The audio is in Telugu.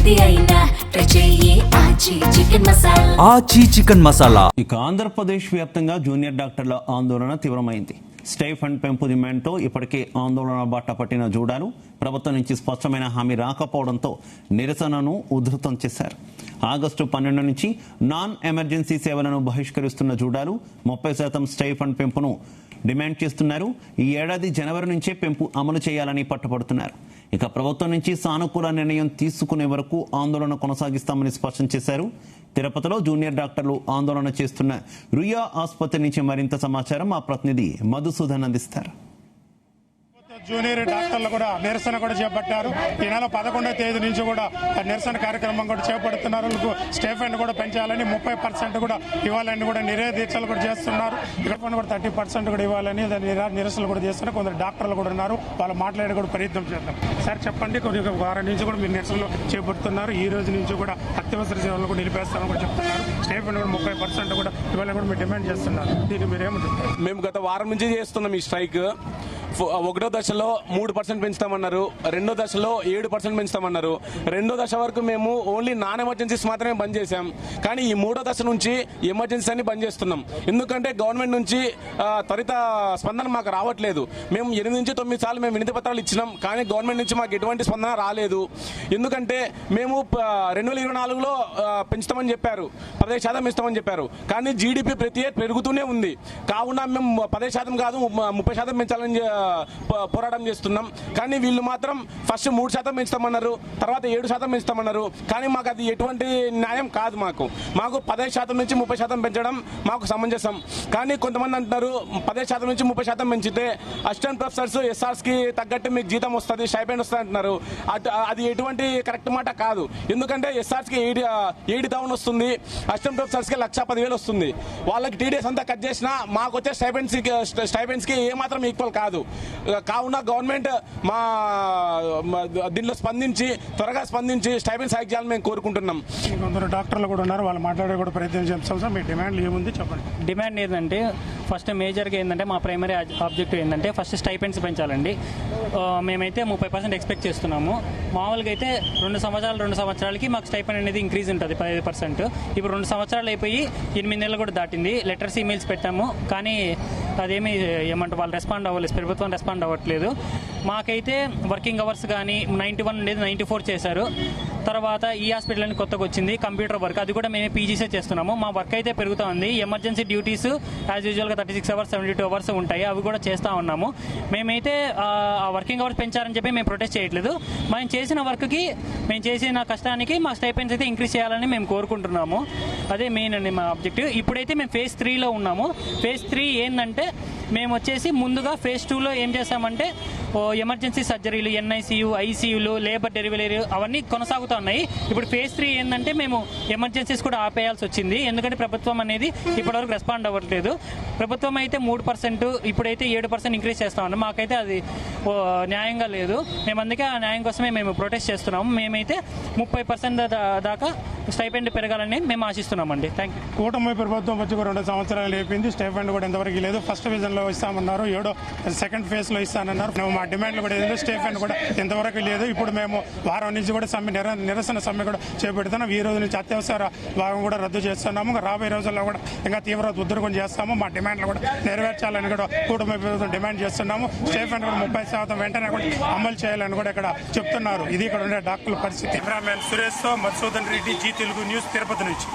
ఏది అయినా ట్రై చెయ్యి ఆచి చికెన్ మసాలా. ఇక ఆంధ్రప్రదేశ్ వ్యాప్తంగా జూనియర్ డాక్టర్ల ఆందోళన తీవ్రమైంది. స్టైఫండ్ పెంపు డిమాండ్తో ఇప్పటికే ఆందోళన బాట పట్టిన జూడాలు ప్రభుత్వం నుంచి స్పష్టమైన హామీ రాకపోవడంతో నిరసనను ఉధృతం చేశారు. ఆగస్టు 12 నుంచి నాన్ ఎమర్జెన్సీ సేవలను బహిష్కరిస్తున్న జూడాలు 30% స్టైఫండ్ పెంపును డిమాండ్ చేస్తున్నారు. ఈ ఏడాది జనవరి నుంచే పెంపు అమలు చేయాలని పట్టుపడుతున్నారు. ఇక ప్రభుత్వం నుంచి సానుకూల నిర్ణయం తీసుకునే వరకు ఆందోళన కొనసాగిస్తామని స్పష్టం చేశారు. తిరుపతిలో జూనియర్ డాక్టర్లు ఆందోళన చేస్తున్న రుయా ఆసుపత్రి నుంచి మరింత సమాచారం మా ప్రతినిధి మధుసూదన్ అందిస్తారు. జూనియర్ డాక్టర్లు కూడా నిరసన కూడా చేపట్టారు. ఈ నెల 11వ తేదీ నుంచి కూడా నిరసన కార్యక్రమం కూడా చేపడుతున్నారు. స్టైఫండ్ కూడా పెంచాలని 30% కూడా ఇవ్వాలని కూడా నిరోధీక్షలు కూడా చేస్తున్నారు. ఇక్కడ కూడా 30% కూడా ఇవ్వాలని నిరసనలు కూడా చేస్తున్నారు. కొందరు డాక్టర్లు కూడా ఉన్నారు, వాళ్ళు మాట్లాడే కూడా ప్రయత్నం చేద్దాం. సార్ చెప్పండి, కొన్ని వారం నుంచి కూడా మీరు నిరసనలు చేపడుతున్నారు. ఈ రోజు నుంచి కూడా అత్యవసర సేవలు కూడా నిలిపేస్తామని కూడా చెప్తున్నారు. స్టైఫండ్ కూడా 30% కూడా ఇవ్వాలని కూడా మీరు డిమాండ్ చేస్తున్నారు. దీన్ని మీరు ఏమంటారు? మేము గత వారం నుంచి చేస్తున్నాం ఈ స్ట్రైక్. 1వ దశలో 3% పెంచుతామన్నారు, 2వ దశలో 7% పెంచుతామన్నారు. 2వ దశ వరకు మేము ఓన్లీ నాన్ ఎమర్జెన్సీస్ మాత్రమే బంద్ చేశాం. కానీ ఈ 3వ దశ నుంచి ఎమర్జెన్సీ అని బంద్ చేస్తున్నాం. ఎందుకంటే గవర్నమెంట్ నుంచి త్వరిత స్పందన మాకు రావట్లేదు. మేము 8 నుంచి 9 సార్లు మేము వినతి పత్రాలు ఇచ్చినాం, కానీ గవర్నమెంట్ నుంచి మాకు ఎటువంటి స్పందన రాలేదు. ఎందుకంటే మేము 2024లో పెంచుతామని చెప్పారు, 15% పెంచుతామని చెప్పారు. కానీ జీడిపి ప్రతి ఏటా పెరుగుతూనే ఉంది. కావున మేము 10% కాదు 30% పెంచాలని పోరాటం చేస్తున్నాం. కానీ వీళ్ళు మాత్రం ఫస్ట్ 3% పెంచుతామన్నారు, తర్వాత 7% పెంచుతామన్నారు. కానీ మాకు అది ఎటువంటి న్యాయం కాదు. మాకు 15% నుంచి 30% పెంచడం మాకు సమంజసం. కానీ కొంతమంది అంటున్నారు 15% నుంచి 30% పెంచితే అసిస్టెంట్ ప్రొఫెసర్స్ ఎస్ఆర్స్ కి తగ్గట్టు మీకు జీతం వస్తుంది, స్టైపెండ్ వస్తుంది అంటున్నారు. అది ఎటువంటి కరెక్ట్ మాట కాదు. ఎందుకంటే ఎస్ఆర్స్ కి 80,000 వస్తుంది, అసిస్టెంట్ ప్రొఫెసర్స్ కి 1,10,000 వస్తుంది. వాళ్ళకి టీడీఎస్ అంతా కట్ చేసినా మాకు వచ్చే స్టైపెండ్స్ కి ఏమాత్రం ఈక్వల్ కాదు. కావున గవర్నమెంట్ మా దీనిలో త్వరగా స్పందించి స్టైపెండ్స్ హైక్ చేయాలని మేము కోరుకుంటున్నాం. కొందరు డాక్టర్లు కూడా ఉన్నారు, వాళ్ళు మాట్లాడే కూడా ప్రయత్నం చేస్తాం. సార్ మీ డిమాండ్ ఏముంది చెప్పండి. డిమాండ్ ఏంటంటే ఫస్ట్ మేజర్గా ఏంటంటే మా ప్రైమరీ ఆబ్జెక్టివ్ ఏంటంటే ఫస్ట్ స్టైపెండ్స్ పెంచాలండి. మేమైతే 30% ఎక్స్పెక్ట్ చేస్తున్నాము. మామూలుగా అయితే 2 సంవత్సరాలకి మాకు స్టైపెండ్ అనేది ఇంక్రీజ్ ఉంటుంది 15%. ఇప్పుడు 2 సంవత్సరాలు అయిపోయి 8 నెలలు కూడా దాటింది. లెటర్స్ ఈమెయిల్స్ పెట్టాము, కానీ అదేమి ఏమంటారు వాళ్ళు రెస్పాండ్ అవ్వలేదు, ప్రభుత్వం రెస్పాండ్ అవ్వట్లేదు. మాకైతే వర్కింగ్ అవర్స్ కానీ 91 ఉండేది 94 చేశారు. తర్వాత ఈ హాస్పిటల్ అని కొత్తగా వచ్చింది కంప్యూటర్ వర్క్, అది కూడా మేమే పీజీసే చేస్తున్నాము. మా వర్క్ అయితే పెరుగుతూ ఉంది. ఎమర్జెన్సీ డ్యూటీస్ యాజ్ యూజువల్గా 36 అవర్స్ 72 అవర్స్ ఉంటాయి, అవి కూడా చేస్తూ ఉన్నాము. మేమైతే ఆ వర్కింగ్ అవర్స్ పెంచారని చెప్పి మేము ప్రొటెస్ట్ చేయట్లేదు. మేము చేసిన వర్క్కి మేము చేసిన కష్టానికి మా స్టైపెండ్స్ అయితే ఇంక్రీజ్ చేయాలని మేము కోరుకుంటున్నాము. అదే మెయిన్ అండి మా ఆబ్జెక్టివ్. ఇప్పుడైతే మేము ఫేజ్ 3లో ఉన్నాము. ఫేజ్ 3 ఏంటంటే మేము వచ్చేసి ముందుగా ఫేజ్ 2లో ఏం చేస్తామంటే ఎమర్జెన్సీ సర్జరీలు, ఎన్ఐసీయూ, ఐసీయూలు, లేబర్ డెలివరీ అవన్నీ కొనసాగుతూ ఉన్నాయి. ఇప్పుడు ఫేజ్ 3 ఏంటంటే మేము ఎమర్జెన్సీస్ కూడా ఆపేయాల్సి వచ్చింది. ఎందుకంటే ప్రభుత్వం అనేది ఇప్పటివరకు రెస్పాండ్ అవ్వట్లేదు. ప్రభుత్వం అయితే 3%, ఇప్పుడైతే 7% ఇంక్రీజ్ చేస్తా ఉన్నాం. మాకైతే అది న్యాయంగా లేదు. మేము అందుకే ఆ న్యాయం కోసమే మేము ప్రొటెస్ట్ చేస్తున్నాము. మేమైతే 30% దాకా స్టైపెండ్ పెరగాలని మేము ఆశిస్తున్నామండి. Thank you. కూటమి ప్రభుత్వం వచ్చి 2 సంవత్సరాలు అయిపోయింది. స్టైపెండ్ కూడా ఎంతవరకు లేదు. ఫస్ట్ విజన్లో ఇస్తామన్నారు, 2nd ఫేజ్లో ఇస్తానన్నారు. మా డిమాండ్లు కూడా ఏదో స్టైపెండ్ కూడా ఎంతవరకు లేదు. ఇప్పుడు మేము వారం నుంచి కూడా నిరసన సమ్మె కూడా చేపడుతున్నాం. ఈ రోజు నుంచి అత్యవసర భాగం కూడా రద్దు చేస్తున్నాము. రాబోయే రోజుల్లో కూడా ఇంకా తీవ్ర ఉద్రేకం చేస్తాము. మా డిమాండ్లు కూడా నెరవేర్చాలని కూడా కూటమి ప్రభుత్వం డిమాండ్ చేస్తున్నాము. స్టైపెండ్ కూడా 30% వెంటనే కూడా అమలు చేయాలని కూడా ఇక్కడ చెప్తున్నారు. ఇది ఇక్కడ ఉండే డాక్టర్ల పరిస్థితి. కెమెరామెన్ సురేష్తో మధుసూదన్ రెడ్డి, జీ తెలుగు న్యూస్, తిరుపతి నుంచి.